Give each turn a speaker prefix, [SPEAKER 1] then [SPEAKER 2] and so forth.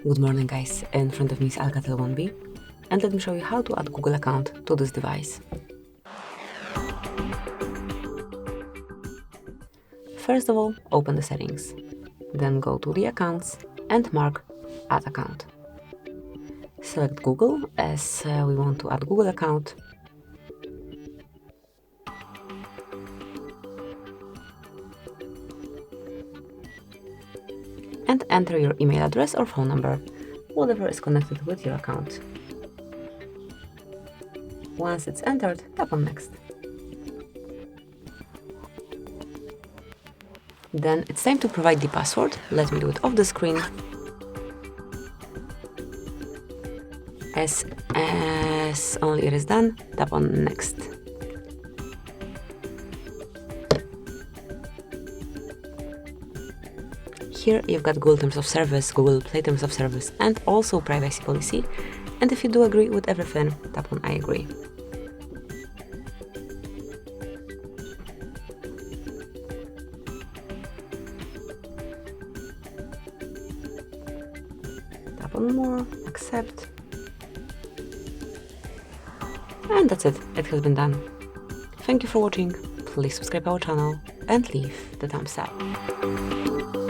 [SPEAKER 1] Good morning guys, in front of me is Alcatel 1B and let me show you how to add Google account to this device. First of all, open the settings, then go to the accounts and mark add account. Select Google as we want to add Google account. And enter your email address or phone number, whatever is connected with your account. Once it's entered, tap on next. Then it's time to provide the password. Let me do it off the screen. As only it is done, tap on next. Here you've got Google Terms of Service, Google Play Terms of Service, and also privacy policy. And if you do agree with everything, tap on I agree. Tap on more, accept. And that's it, it has been done. Thank you for watching, please subscribe our channel and leave the thumbs up.